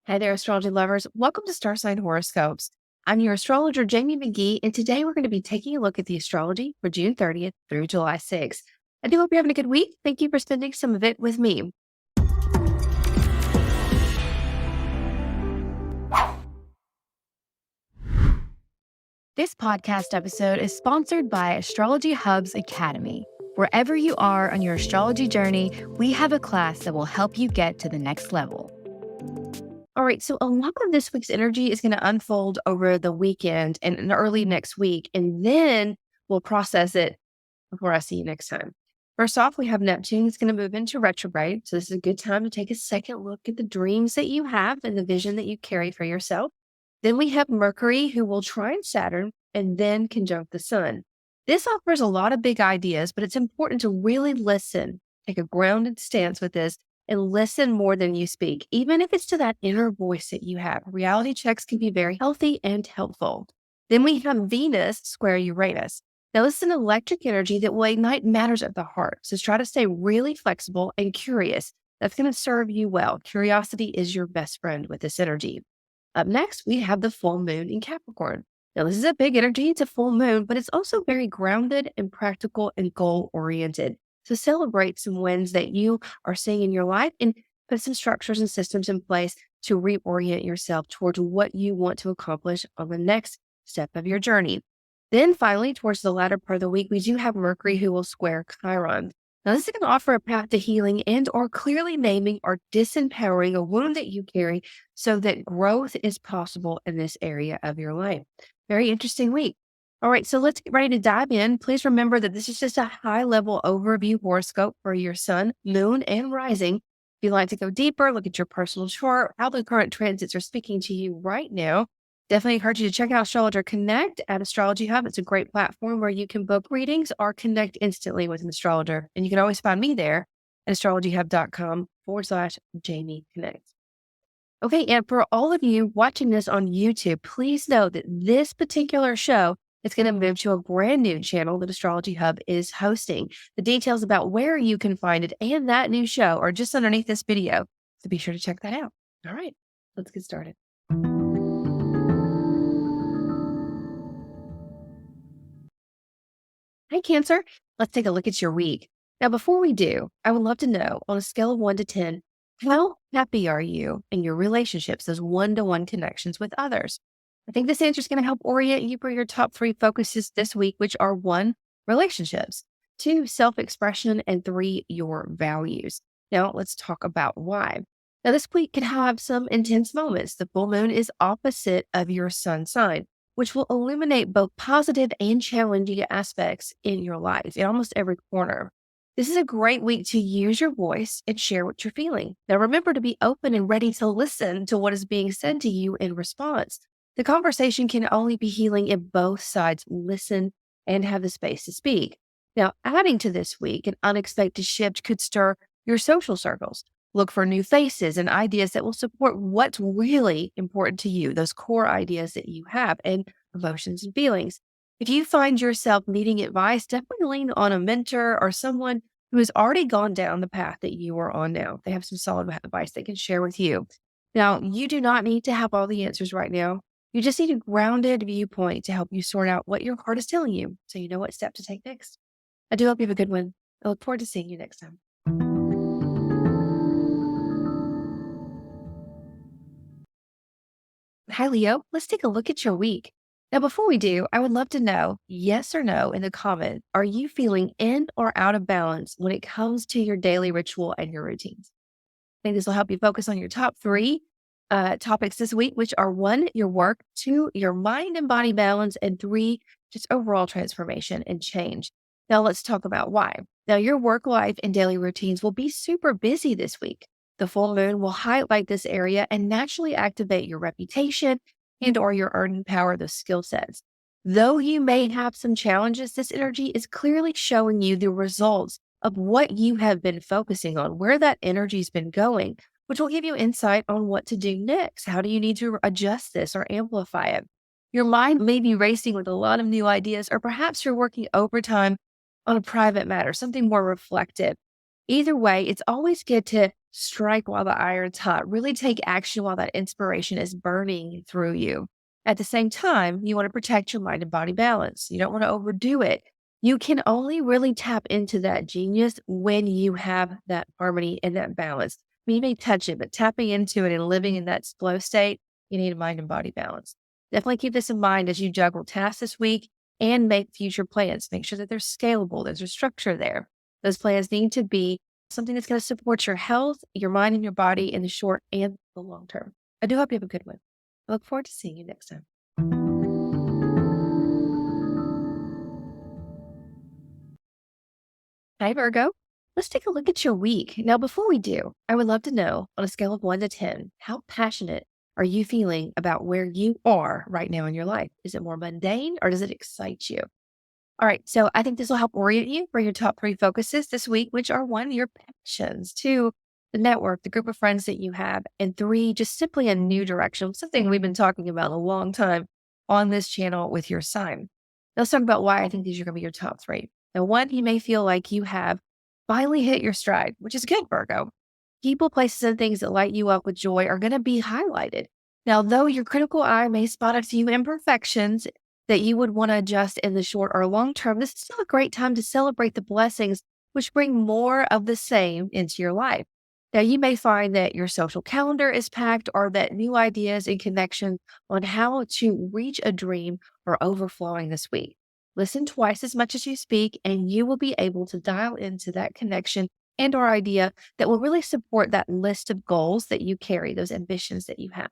Hey there, astrology lovers. Welcome to Star Sign Horoscopes. I'm your astrologer, Jaime Magee, and today we're going to be taking a look at the astrology for June 30th through July 6th. I do hope you're having a good week. Thank you for spending some of it with me. This podcast episode is sponsored by Astrology Hub's Academy. Wherever you are on your astrology journey, we have a class that will help you get to the next level. All right, so a lot of this week's energy is going to unfold over the weekend and early next week, and then we'll process it before I see you next time. First off, we have Neptune is going to move into retrograde. So this is a good time to take a second look at the dreams that you have and the vision that you carry for yourself. Then we have Mercury, who will trine Saturn and then conjunct the sun. This offers a lot of big ideas, but it's important to really listen, take a grounded stance with this, and listen more than you speak, even if it's to that inner voice that you have. Reality checks can be very healthy and helpful. Then we have Venus square Uranus. Now, this is an electric energy that will ignite matters of the heart. So try to stay really flexible and curious. That's going to serve you well. Curiosity is your best friend with this energy. Up next, we have the full moon in Capricorn. Now, this is a big energy. It's a full moon, but it's also very grounded and practical and goal oriented. So celebrate some wins that you are seeing in your life and put some structures and systems in place to reorient yourself towards what you want to accomplish on the next step of your journey. Then finally, towards the latter part of the week, we do have Mercury who will square Chiron. Now, this is going to offer a path to healing and or clearly naming or disempowering a wound that you carry so that growth is possible in this area of your life. Very interesting week. All right, so let's get ready to dive in. Please remember that this is just a high-level overview horoscope for your sun, moon, and rising. If you'd like to go deeper, look at your personal chart, how the current transits are speaking to you right now, definitely encourage you to check out Astrologer Connect at Astrology Hub. It's a great platform where you can book readings or connect instantly with an astrologer. And you can always find me there at astrologyhub.com/Jaime Connect. Okay, and for all of you watching this on YouTube, please know that this particular show is going to move to a brand new channel that Astrology Hub is hosting. The details about where you can find it and that new show are just underneath this video. So be sure to check that out. All right, let's get started. Hi, Cancer. Let's take a look at your week. Now, before we do, I would love to know on a scale of 1 to 10, how happy are you in your relationships, those one-to-one connections with others? I think this answer is going to help orient you for your top 3 focuses this week, which are 1, relationships, 2, self-expression, and 3, your values. Now, let's talk about why. Now, this week can have some intense moments. The full moon is opposite of your sun sign, which will illuminate both positive and challenging aspects in your life in almost every corner. This is a great week to use your voice and share what you're feeling. Now, remember to be open and ready to listen to what is being said to you in response. The conversation can only be healing if both sides listen and have the space to speak. Now, adding to this week, an unexpected shift could stir your social circles. Look for new faces and ideas that will support what's really important to you, those core ideas that you have and emotions and feelings. If you find yourself needing advice, definitely lean on a mentor or someone who has already gone down the path that you are on now. They have some solid advice they can share with you. Now, you do not need to have all the answers right now. You just need a grounded viewpoint to help you sort out what your heart is telling you so you know what step to take next. I do hope you have a good one. I look forward to seeing you next time. Hi, Leo. Let's take a look at your week. Now, before we do, I would love to know, yes or no, in the comment, are you feeling in or out of balance when it comes to your daily ritual and your routines? I think this will help you focus on your top 3 topics this week, which are 1, your work, 2, your mind and body balance, and 3, just overall transformation and change. Now, let's talk about why. Now, your work life and daily routines will be super busy this week. The full moon will highlight this area and naturally activate your reputation and or your earning power, those skill sets. Though you may have some challenges, this energy is clearly showing you the results of what you have been focusing on, where that energy's been going, which will give you insight on what to do next. How do you need to adjust this or amplify it? Your mind may be racing with a lot of new ideas, or perhaps you're working overtime on a private matter, something more reflective. Either way, it's always good to strike while the iron's hot. Really take action while that inspiration is burning through you. At the same time, you want to protect your mind and body balance. You don't want to overdo it. You can only really tap into that genius when you have that harmony and that balance. You may touch it, but tapping into it and living in that flow state, you need a mind and body balance. Definitely keep this in mind as you juggle tasks this week and make future plans. Make sure that they're scalable, there's a structure there. Those plans need to be something that's going to support your health, your mind, and your body in the short and the long term. I do hope you have a good one. I look forward to seeing you next time. Hi, Virgo. Let's take a look at your week. Now, before we do, I would love to know on a scale of 1 to 10, how passionate are you feeling about where you are right now in your life? Is it more mundane or does it excite you? All right, so I think this will help orient you for your top 3 focuses this week, which are 1, your passions, 2, the network, the group of friends that you have, and 3, just simply a new direction, something we've been talking about a long time on this channel with your sign. Now, let's talk about why I think these are going to be your top 3. Now, 1, you may feel like you have finally hit your stride, which is good, Virgo. People, places, and things that light you up with joy are going to be highlighted. Now, though your critical eye may spot a few imperfections that you would want to adjust in the short or long term, this is still a great time to celebrate the blessings which bring more of the same into your life. Now, you may find that your social calendar is packed or that new ideas and connections on how to reach a dream are overflowing this week. Listen twice as much as you speak, and you will be able to dial into that connection and or idea that will really support that list of goals that you carry, those ambitions that you have.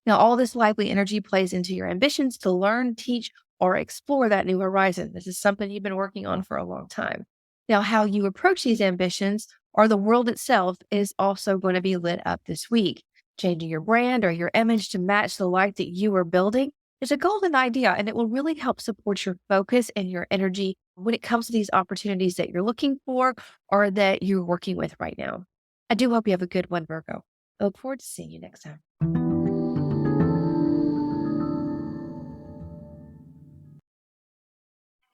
Now, all this lively energy plays into your ambitions to learn, teach, or explore that new horizon. This is something you've been working on for a long time. Now, how you approach these ambitions or the world itself is also going to be lit up this week. Changing your brand or your image to match the life that you are building is a golden idea, and it will really help support your focus and your energy when it comes to these opportunities that you're looking for or that you're working with right now. I do hope you have a good one, Virgo. I look forward to seeing you next time.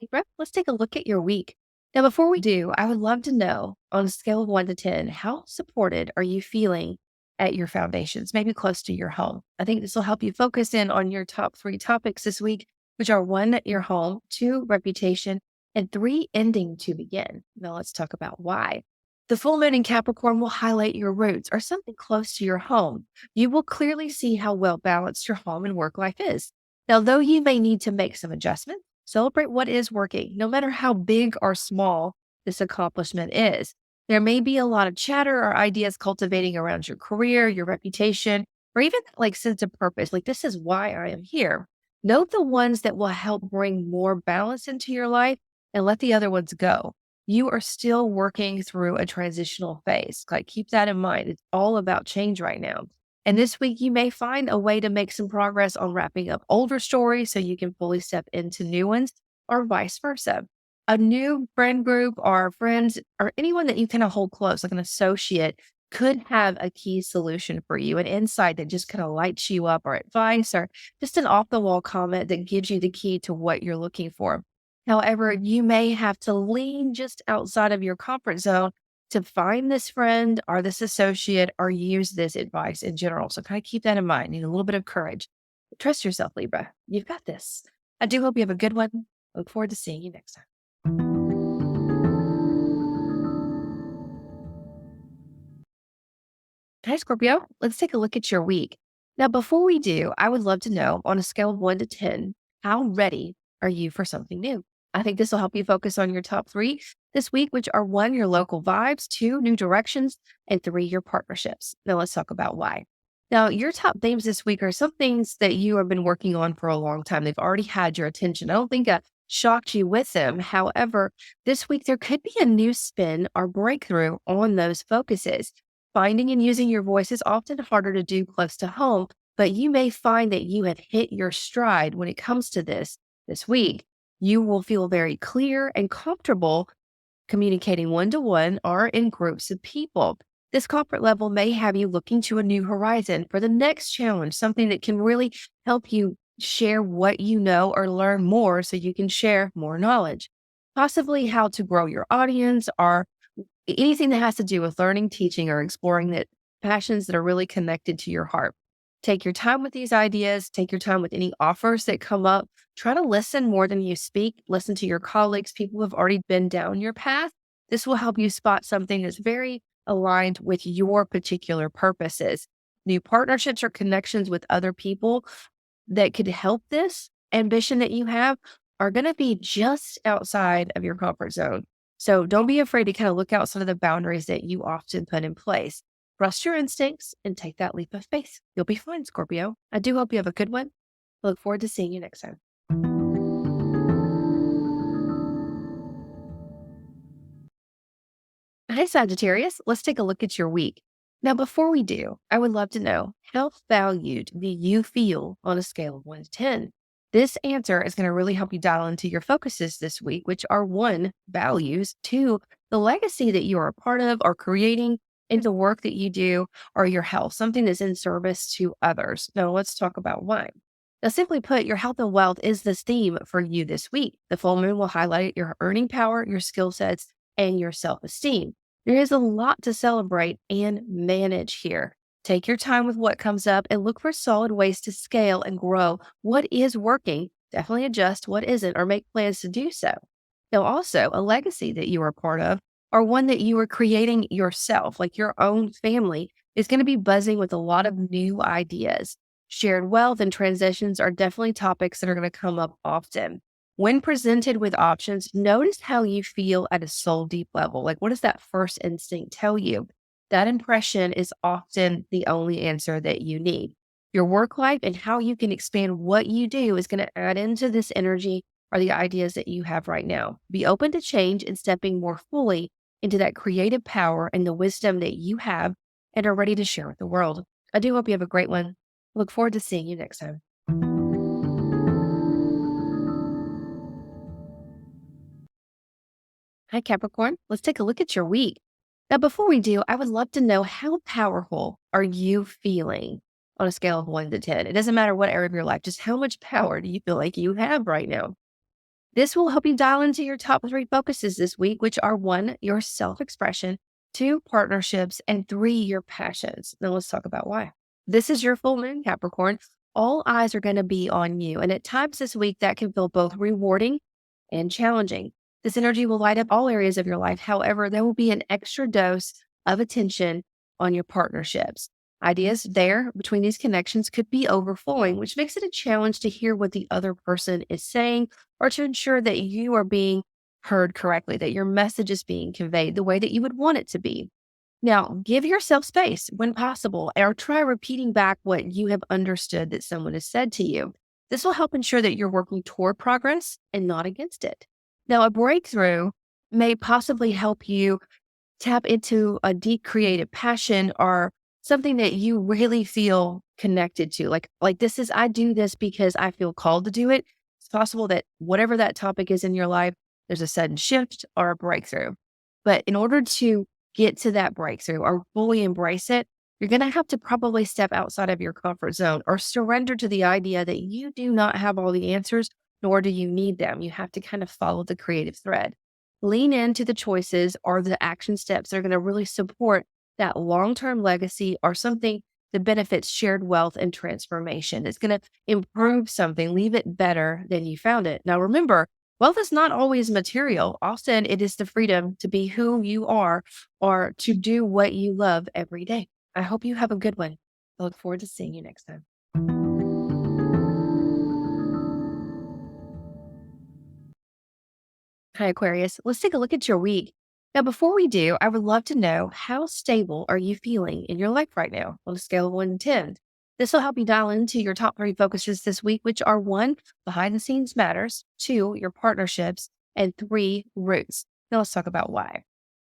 Libra, let's take a look at your week. Now, before we do, I would love to know on a scale of 1 to 10, how supported are you feeling at your foundations, maybe close to your home? I think this will help you focus in on your top 3 topics this week, which are 1, your home, 2, reputation, and 3, ending to begin. Now, let's talk about why. The full moon in Capricorn will highlight your roots or something close to your home. You will clearly see how well balanced your home and work life is. Now, though you may need to make some adjustments, celebrate what is working, no matter how big or small this accomplishment is. There may be a lot of chatter or ideas cultivating around your career, your reputation, or even like sense of purpose. Like, this is why I am here. Note the ones that will help bring more balance into your life and let the other ones go. You are still working through a transitional phase. Like, keep that in mind. It's all about change right now. And this week, you may find a way to make some progress on wrapping up older stories so you can fully step into new ones, or vice versa. A new friend group or friends or anyone that you kind of hold close, like an associate, could have a key solution for you, an insight that just kind of lights you up, or advice, or just an off the wall comment that gives you the key to what you're looking for. However, you may have to lean just outside of your comfort zone to find this friend or this associate or use this advice in general. So kind of keep that in mind. Need a little bit of courage. Trust yourself, Libra. You've got this. I do hope you have a good one. Look forward to seeing you next time. Hi, Scorpio. Let's take a look at your week. Now, before we do, I would love to know on a scale of 1 to 10, how ready are you for something new? I think this will help you focus on your top 3 this week, which are 1, your local vibes, 2, new directions, and 3, your partnerships. Now, let's talk about why. Now, your top themes this week are some things that you have been working on for a long time. They've already had your attention. I don't think I shocked you with them. However, this week there could be a new spin or breakthrough on those focuses. Finding and using your voice is often harder to do close to home, but you may find that you have hit your stride when it comes to this week. You will feel very clear and comfortable communicating one-to-one or in groups of people. This comfort level may have you looking to a new horizon for the next challenge, something that can really help you share what you know or learn more so you can share more knowledge. Possibly how to grow your audience or anything that has to do with learning, teaching, or exploring that passions that are really connected to your heart. Take your time with these ideas, take your time with any offers that come up. Try to listen more than you speak. Listen to your colleagues, people who have already been down your path. This will help you spot something that's very aligned with your particular purposes. New partnerships or connections with other people that could help this ambition that you have are going to be just outside of your comfort zone. So don't be afraid to kind of look outside of the boundaries that you often put in place. Trust your instincts and take that leap of faith. You'll be fine, Scorpio. I do hope you have a good one. I look forward to seeing you next time. Hi, Sagittarius. Let's take a look at your week. Now, before we do, I would love to know, how valued do you feel on a scale of 1 to 10? This answer is going to really help you dial into your focuses this week, which are 1, values, 2, the legacy that you are a part of or creating in the work that you do, or your health, something that's in service to others. Now, let's talk about why. Now, simply put, your health and wealth is the theme for you this week. The full moon will highlight your earning power, your skill sets, and your self esteem. There is a lot to celebrate and manage here. Take your time with what comes up and look for solid ways to scale and grow what is working. Definitely adjust what isn't or make plans to do so. Now, also, a legacy that you are part of or one that you are creating yourself, like your own family, is going to be buzzing with a lot of new ideas. Shared wealth and transitions are definitely topics that are going to come up often. When presented with options, notice how you feel at a soul deep level. Like, what does that first instinct tell you? That impression is often the only answer that you need. Your work life and how you can expand what you do is going to add into this energy or the ideas that you have right now. Be open to change and stepping more fully into that creative power and the wisdom that you have and are ready to share with the world. I do hope you have a great one. Look forward to seeing you next time. Hi, Capricorn. Let's take a look at your week. Now, before we do, I would love to know, how powerful are you feeling on a scale of 1 to 10? It doesn't matter what area of your life, just how much power do you feel like you have right now? This will help you dial into your top 3 focuses this week, which are 1, your self expression, 2, partnerships, and 3, your passions. Now, let's talk about why. This is your full moon, Capricorn. All eyes are going to be on you. And at times this week, that can feel both rewarding and challenging. This energy will light up all areas of your life. However, there will be an extra dose of attention on your partnerships. Ideas there between these connections could be overflowing, which makes it a challenge to hear what the other person is saying or to ensure that you are being heard correctly, that your message is being conveyed the way that you would want it to be. Now, give yourself space when possible, or try repeating back what you have understood that someone has said to you. This will help ensure that you're working toward progress and not against it. Now, a breakthrough may possibly help you tap into a deep creative passion or something that you really feel connected to. Like this is, I do this because I feel called to do it. It's possible that whatever that topic is in your life, there's a sudden shift or a breakthrough. But in order to get to that breakthrough or fully embrace it, you're going to have to probably step outside of your comfort zone or surrender to the idea that you do not have all the answers, nor do you need them. You have to kind of follow the creative thread. Lean into the choices or the action steps that are going to really support that long-term legacy or something that benefits shared wealth and transformation. It's going to improve something, leave it better than you found it. Now, remember, wealth is not always material. Often it is the freedom to be who you are or to do what you love every day. I hope you have a good one. I look forward to seeing you next time. Hi, Aquarius. Let's take a look at your week. Now, before we do, I would love to know, how stable are you feeling in your life right now on a scale of 1 to 10? This will help you dial into your top 3 focuses this week, which are 1, behind the scenes matters, 2, your partnerships, and 3, roots. Now, let's talk about why.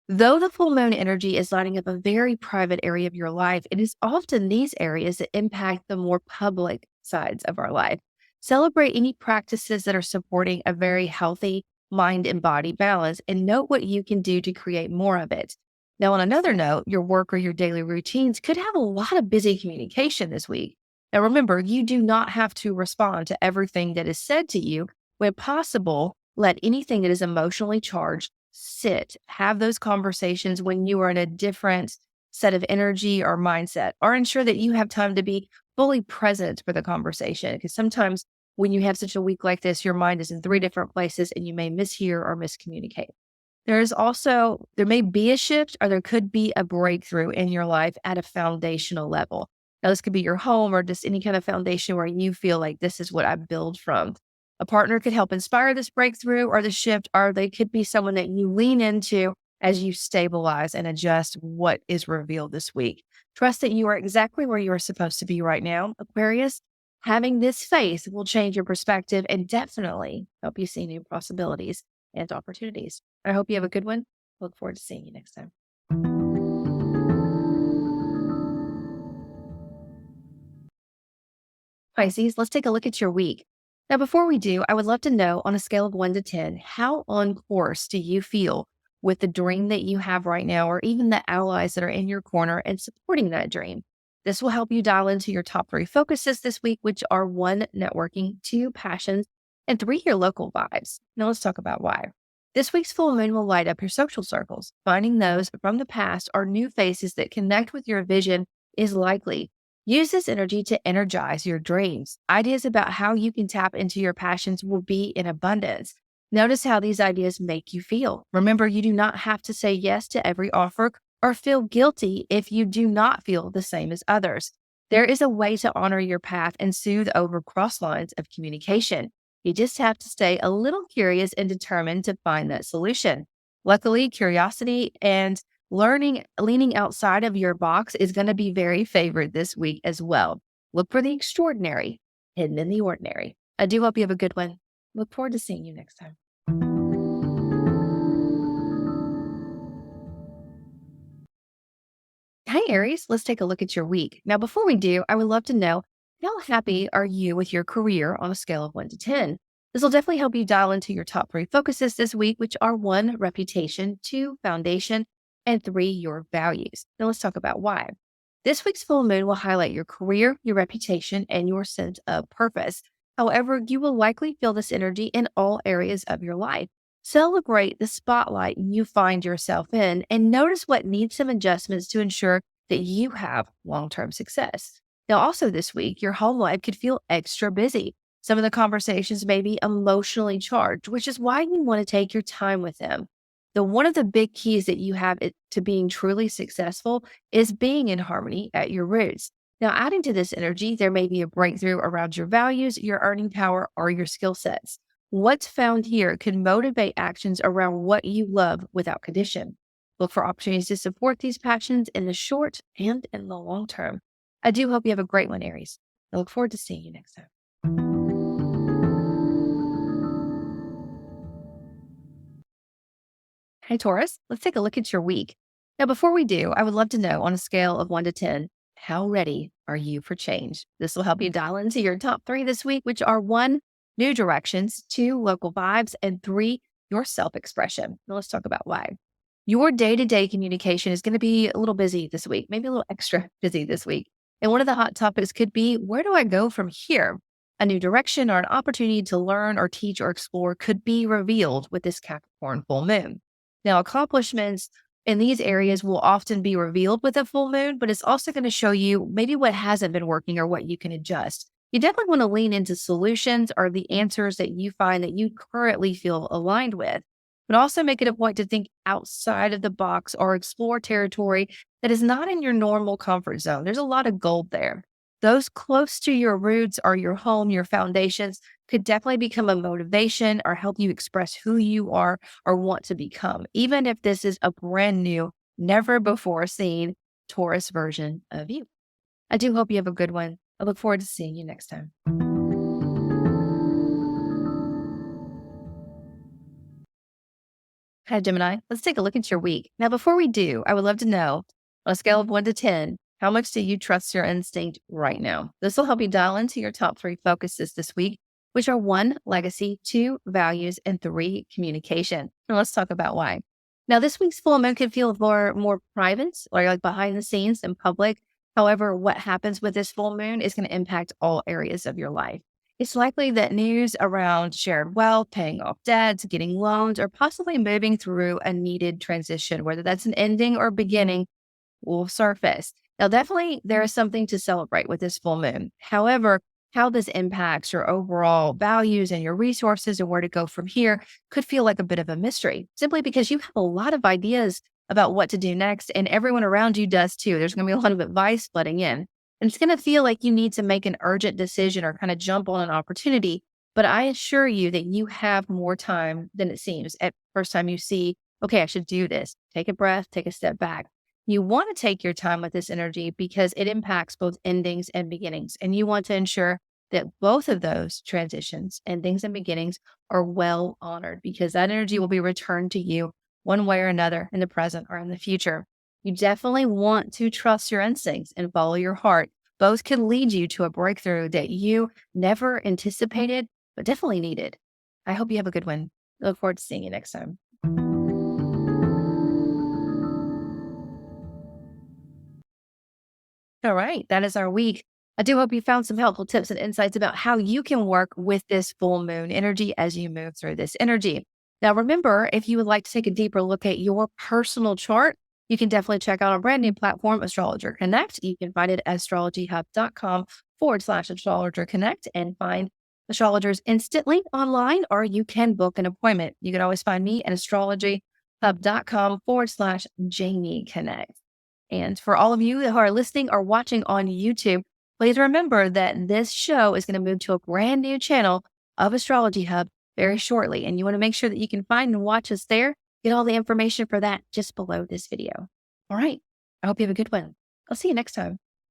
Though the full moon energy is lighting up a very private area of your life, it is often these areas that impact the more public sides of our life. Celebrate any practices that are supporting a very healthy mind and body balance, and note what you can do to create more of it. Now, on another note, your work or your daily routines could have a lot of busy communication this week. Now, remember, you do not have to respond to everything that is said to you. When possible, let anything that is emotionally charged have those conversations when you are in a different set of energy or mindset, or ensure that you have time to be fully present for the conversation. Because sometimes when you have such a week like this, your mind is in three different places and you may mishear or miscommunicate. There may be a shift or there could be a breakthrough in your life at a foundational level. Now, this could be your home or just any kind of foundation where you feel like this is what I build from. A partner could help inspire this breakthrough or the shift, or they could be someone that you lean into as you stabilize and adjust what is revealed this week. Trust that you are exactly where you are supposed to be right now, Aquarius. Having this faith will change your perspective and definitely help you see new possibilities and opportunities. I hope you have a good one. Look forward to seeing you next time. Pisces, let's take a look at your week. Now, before we do, I would love to know on a scale of 1 to 10, how on course do you feel with the dream that you have right now, or even the allies that are in your corner and supporting that dream? This will help you dial into your top 3 focuses this week, which are 1, networking, 2, passions, and 3, your local vibes. Now, let's talk about why. This week's full moon will light up your social circles. Finding those from the past or new faces that connect with your vision is likely. Use this energy to energize your dreams. Ideas about how you can tap into your passions will be in abundance. Notice how these ideas make you feel. Remember, you do not have to say yes to every offer or feel guilty if you do not feel the same as others. There is a way to honor your path and soothe over cross lines of communication. You just have to stay a little curious and determined to find that solution. Luckily, curiosity and leaning outside of your box is going to be very favored this week as well. Look for the extraordinary hidden in the ordinary. I do hope you have a good one. Look forward to seeing you next time. Hi, Aries. Let's take a look at your week. Now, before we do, I would love to know, how happy are you with your career on a scale of 1 to 10? This will definitely help you dial into your top 3 focuses this week, which are 1, reputation, 2, foundation, and 3, your values. Now, let's talk about why. This week's full moon will highlight your career, your reputation, and your sense of purpose. However, you will likely feel this energy in all areas of your life. Celebrate the spotlight you find yourself in and notice what needs some adjustments to ensure that you have long-term success. Now, also this week, your home life could feel extra busy. Some of the conversations may be emotionally charged, which is why you want to take your time with them. One of the big keys that you have to being truly successful is being in harmony at your roots. Now, adding to this energy, there may be a breakthrough around your values, your earning power, or your skill sets. What's found here can motivate actions around what you love without condition. Look for opportunities to support these passions in the short and in the long term. I do hope you have a great one, Aries. I look forward to seeing you next time. Hi, Taurus. Let's take a look at your week. Now, before we do, I would love to know on a scale of 1 to 10, how ready are you for change? This will help you dial into your top 3 this week, which are 1, new directions, 2, local vibes, and 3, your self expression. Now, let's talk about why. Your day to day communication is going to be a little busy this week, maybe a little extra busy this week. And one of the hot topics could be, where do I go from here? A new direction or an opportunity to learn or teach or explore could be revealed with this Capricorn full moon. Now, accomplishments in these areas will often be revealed with a full moon, but it's also going to show you maybe what hasn't been working or what you can adjust. You definitely want to lean into solutions or the answers that you find that you currently feel aligned with, but also make it a point to think outside of the box or explore territory that is not in your normal comfort zone. There's a lot of gold there. Those close to your roots or your home, your foundations, could definitely become a motivation or help you express who you are or want to become, even if this is a brand new, never before seen Taurus version of you. I do hope you have a good one. I look forward to seeing you next time. Hi, Gemini. Let's take a look at your week. Now, before we do, I would love to know, on a scale of 1 to 10, how much do you trust your instinct right now? This will help you dial into your top 3 focuses this week, which are 1, legacy, 2, values, and 3, communication. Now, let's talk about why. Now, this week's full moon can feel more private or like behind the scenes and public. However, what happens with this full moon is going to impact all areas of your life. It's likely that news around shared wealth, paying off debts, getting loans, or possibly moving through a needed transition, whether that's an ending or beginning, will surface. Now, definitely there is something to celebrate with this full moon. However, how this impacts your overall values and your resources and where to go from here could feel like a bit of a mystery, simply because you have a lot of ideas about what to do next, and everyone around you does too. There's going to be a lot of advice flooding in. And it's going to feel like you need to make an urgent decision or kind of jump on an opportunity. But I assure you that you have more time than it seems at first time you see, okay, I should do this. Take a breath, take a step back. You want to take your time with this energy because it impacts both endings and beginnings. And you want to ensure that both of those transitions, endings and beginnings, are well honored because that energy will be returned to you one way or another in the present or in the future. You definitely want to trust your instincts and follow your heart. Both can lead you to a breakthrough that you never anticipated, but definitely needed. I hope you have a good one. Look forward to seeing you next time. All right, that is our week. I do hope you found some helpful tips and insights about how you can work with this full moon energy as you move through this energy. Now, remember, if you would like to take a deeper look at your personal chart, you can definitely check out our brand new platform, Astrologer Connect. You can find it at astrologyhub.com/astrologer connect and find astrologers instantly online, or you can book an appointment. You can always find me at astrologyhub.com/Jaime Connect. And for all of you who are listening or watching on YouTube, please remember that this show is going to move to a brand new channel of Astrology Hub very shortly. And you want to make sure that you can find and watch us there. Get all the information for that just below this video. All right. I hope you have a good one. I'll see you next time.